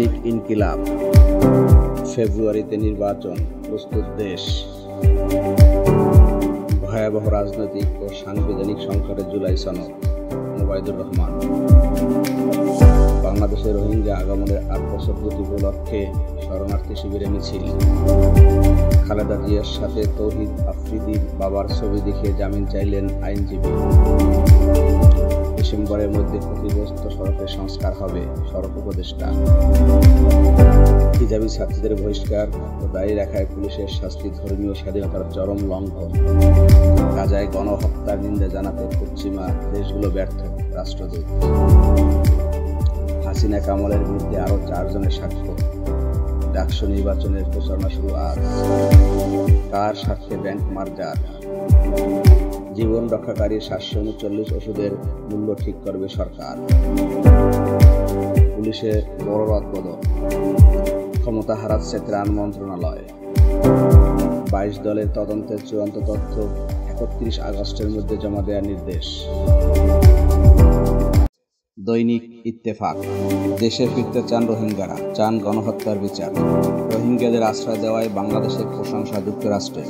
দৈনিক ইনকিলাব। ফেব্রুয়ারিতে নির্বাচন, প্রস্তুত দেশ। ভয়াবহ রাজনৈতিক ও সাংবিধানিক সংকটে জুলাই সনদ। মোবাইদুর রহমান। বাংলাদেশে রোহিঙ্গা আগমনের 8 বছর পূর্তি উপলক্ষে শরণার্থী শিবিরে মিছিল। খালেদা জিয়ার সাথে তৌহিদ আফ্রিদির বাবার ছবি দেখিয়ে জামিন চাইলেন আইনজীবী। ডিসেম্বরের মধ্যে ক্ষতিগ্রস্ত সড়কের সংস্কার হবে, সড়ক উপদেষ্টা। হিজাবি ছাত্রীদের বহিষ্কার ও দাঁড়িয়ে রাখায় পুলিশের শাস্তি ধর্মীয় স্বাধীনতার চরম লঙ্ঘন। গাজায় গণহত্যার নিন্দা জানাতে পশ্চিমা দেশগুলো ব্যর্থ, রাষ্ট্রদূত। হাসিনা কামালের বিরুদ্ধে আরও 4 জনের সাক্ষ্য। ডাকসু নির্বাচনের প্রচারণা শুরু আজ। কার স্বার্থে ব্যাংক মার্জার? জীবন রক্ষাকারী 739 ওষুধের মূল্য ঠিক করবে সরকার। পুলিশের বড় রদবদল। ক্ষমতা হারাচ্ছে ত্রাণ মন্ত্রণালয়। 22 দলের তদন্তের চূড়ান্ত তথ্য 31 আগস্টের মধ্যে জমা দেওয়ার নির্দেশ। দৈনিক ইত্তেফাক। দেশে ফিরতে চান রোহিঙ্গারা, চান গণহত্যার বিচার। রোহিঙ্গাদের আশ্রয় দেওয়ায় বাংলাদেশের প্রশংসা যুক্তরাষ্ট্রের।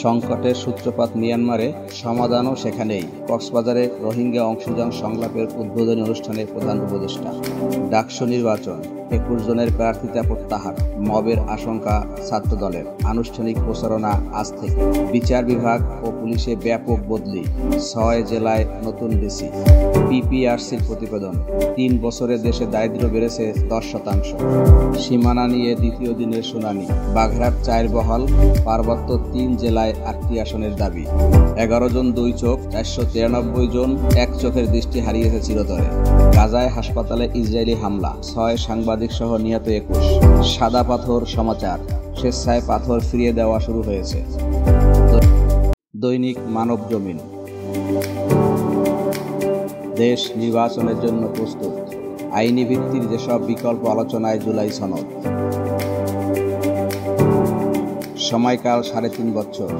সংকটের সূত্রপাত মিয়ানমারে, সমাধানও সেখানেই। কক্সবাজারে রোহিঙ্গা অংশীদার সংলাপের উদ্বোধনী অনুষ্ঠানে প্রধান উপদেষ্টা। ডাকসু নির্বাচন, 21 জনের প্রার্থিতা প্রত্যাহার। মবের আশঙ্কা ছাত্রদলের। আনুষ্ঠানিক প্রচারণা আজ থেকে। বিচার বিভাগ ও পুলিশে ব্যাপক বদলি। 6 জেলায় নতুন ডিসি। পিপিআরসির প্রতিবেদন। 3 বছরে দেশে দারিদ্র্য বেড়েছে 10%। সীমানা নিয়ে দ্বিতীয় দিনের শুনানি। বাঘেরহাট 4 বহাল, পার্বত্য 3 জেলায় 8টি আসনের দাবি। 11 জন 2 চোখ, 493 জন 1 চোখের দৃষ্টি হারিয়েছে চিরতরে। গাজায় হাসপাতালে ইসরায়েলি হামলা, 6 সাংবাদিক সহ নিহত 21। সাদা পাথর সমাচার, স্বেচ্ছায় পাথর ফিরিয়ে দেওয়া শুরু হয়েছে। দৈনিক মানব জমিন। দেশ নির্বাচনের জন্য প্রস্তুত। আইনি ভিত্তির যেসব বিকল্প আলোচনায় জুলাই সনদ। সময়কাল 3.5 বছর।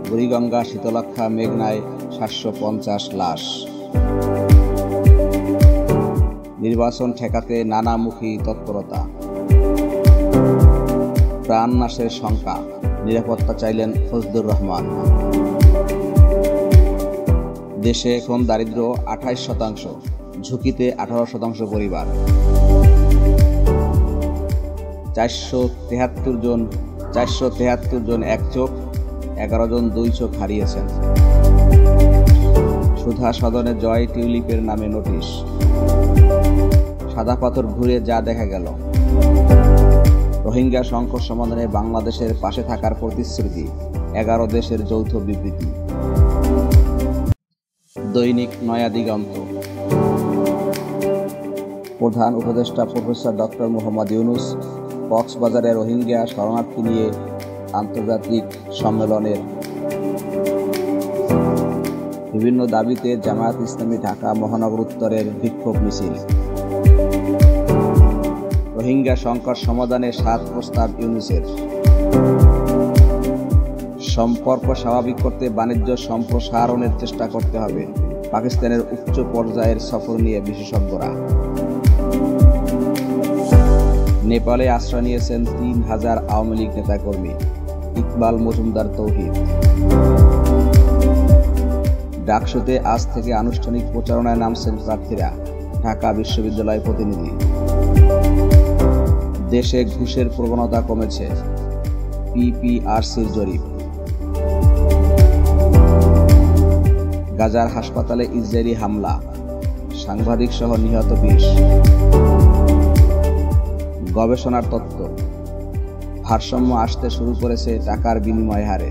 বুড়িগঙ্গা, শীতলক্ষা, মেঘনায় 750 লাশ। নির্বাচন ঠেকাতে নানামুখী তৎপরতা। প্রাণনাশের শঙ্কা, নিরাপত্তা চাইলেন ফজলুর রহমান। দেশে এখন দারিদ্র্য 28%, ঝুঁকিতে 18% পরিবার। 473 জন 1 চোখ, 11 জন 2 চোখ হারিয়েছেন। সুধা সদনে জয় টিউলিপের নামে নোটিশ। সাদা পাথর ঘুরে যা দেখা গেল। রোহিঙ্গা সংকট সমাধানে বাংলাদেশের পাশে থাকার প্রতিশ্রুতি। 11 দেশের যৌথ বিবৃতি। দৈনিক নয়া দিগন্ত। প্রধান উপদেষ্টা প্রফেসর ডক্টর মোহাম্মদ ইউনূস কক্সবাজারে রোহিঙ্গা শরণার্থী নিয়ে আন্তর্জাতিক সম্মেলনের। বিভিন্ন দাবিতে জামায়াত ইসলামী ঢাকা মহানগর উত্তরের বিক্ষোভ মিছিল। রোহিঙ্গা সংকট সমাধানে 7 প্রস্তাব ইউনূসের। সম্পর্ক স্বাভাবিক করতে বাণিজ্য সম্প্রসারণের চেষ্টা করতে হবে, পাকিস্তানের উচ্চ পর্যায়ের সফর নিয়ে বিশেষজ্ঞরা। নেপালে আশ্রয় নিয়েছেন 3000 আওয়ামী লীগ নেতাকর্মী। ইকবাল মজুমদার তৌহিদ। ডাকসুতে আজ থেকে আনুষ্ঠানিক প্রচারণায় নামছেন প্রার্থীরা, ঢাকা বিশ্ববিদ্যালয় প্রতিনিধি। দেশে ঘুষের প্রবণতা কমেছে, পিপিআরসির জরিপ। গাজার হাসপাতালে ইসরায়েলি হামলা, সাংবাদিক সহ নিহত 20। গবেষণার তথ্য, ভারসাম্য আসতে শুরু করেছে টাকার বিনিময় হারে।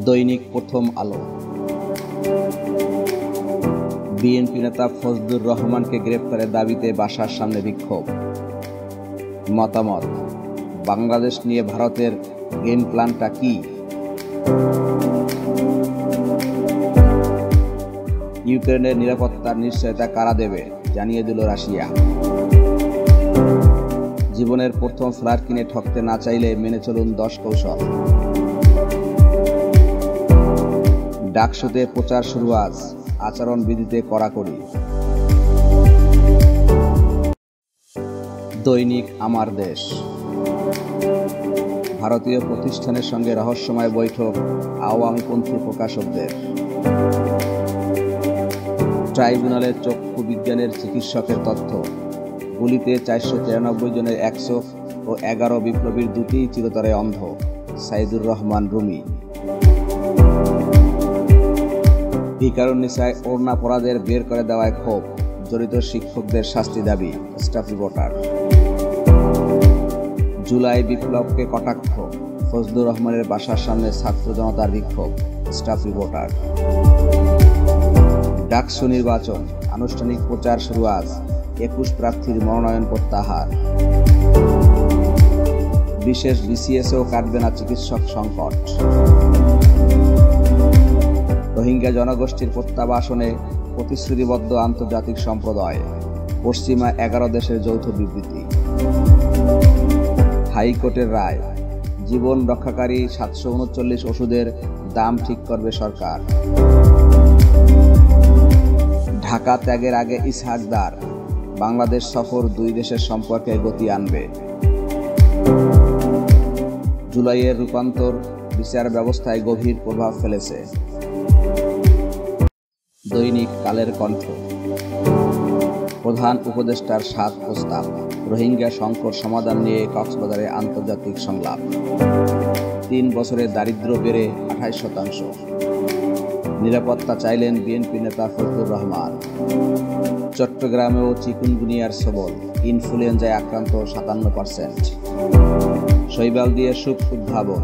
দৈনিক প্রথম আলো। বিএনপি নেতা ফজলুর রহমানকে গ্রেপ্তারের দাবিতে বাসার সামনে বিক্ষোভ। মতামত, বাংলাদেশ নিয়ে ভারতের গেম প্ল্যানটা কি? ইউক্রেনের নিরাপত্তার নিশ্চয়তা কারা দেবে, জানিয়ে দিল রাশিয়া। জীবনের প্রথম ফ্ল্যাট কিনে ঠকতে না চাইলে মেনে চলুন 10 কৌশল। ডাকসুতে প্রচার শুরু আজ, আচরণবিধিতে কড়াকড়ি। দৈনিক আমার দেশ। ভারতীয় প্রতিষ্ঠানের সঙ্গে রহস্যময় বৈঠক আওয়ামীপন্থী প্রকাশকদের। ট্রাইব্যুনালের চক্ষু বিজ্ঞানের চিকিৎসকের তথ্য, গুলিতে 493 জনের 100 ও 11 বিপ্লবীর দুটিই চিরতরে অন্ধ। সাইদুর রহমান রুমি। ভিকারুননিসায় ওড়না পরাদের বের করে দেওয়ায় ক্ষোভ, জড়িত শিক্ষকদের শাস্তি দাবি। Staff reporter. জুলাই বিপ্লবকে কটাক্ষ, ফজলুর রহমানের বাসার সামনে ছাত্র জনতার বিক্ষোভ। Staff reporter. ডাকসু নির্বাচন, আনুষ্ঠানিক প্রচার শুরু আজ। 21 প্রার্থীর মনোনয়ন প্রত্যাহার। বিশেষ বিসিএসও কাটবে না চিকিৎসক সংকট। রোহিঙ্গা জনগোষ্ঠীর প্রত্যাবাসনে প্রতিশ্রুতিবদ্ধ আন্তর্জাতিক সম্প্রদায়। পশ্চিমা 11 দেশের যৌথ বিবৃতি। হাইকোর্টের রায়, জীবন রক্ষাকারী 739 ওষুধের দাম ঠিক করবে সরকার। ঢাকা ত্যাগের আগে ইসহাকদার, বাংলাদেশ সফর দুই দেশের সম্পর্কে গতি আনবে। জুলাইয়ের রূপান্তর বিচার ব্যবস্থায় গভীর প্রভাব ফেলেছে। দৈনিক কালের কণ্ঠ। প্রধান উপদেষ্টার 7 প্রস্তাব, রোহিঙ্গা সংকট সমাধান নিয়ে কক্সবাজারে আন্তর্জাতিক সংলাপ। 3 বছরে দারিদ্র্য বেড়ে 28%। নিরাপত্তা চাইলেন বিএনপি নেতা ফজলুর রহমান। চট্টগ্রামেও চিকুনগুনিয়ার সবল, ইনফ্লুয়েঞ্জায় আক্রান্ত 57%। শৈবাল দিয়ে সুখ উদ্ভাবন।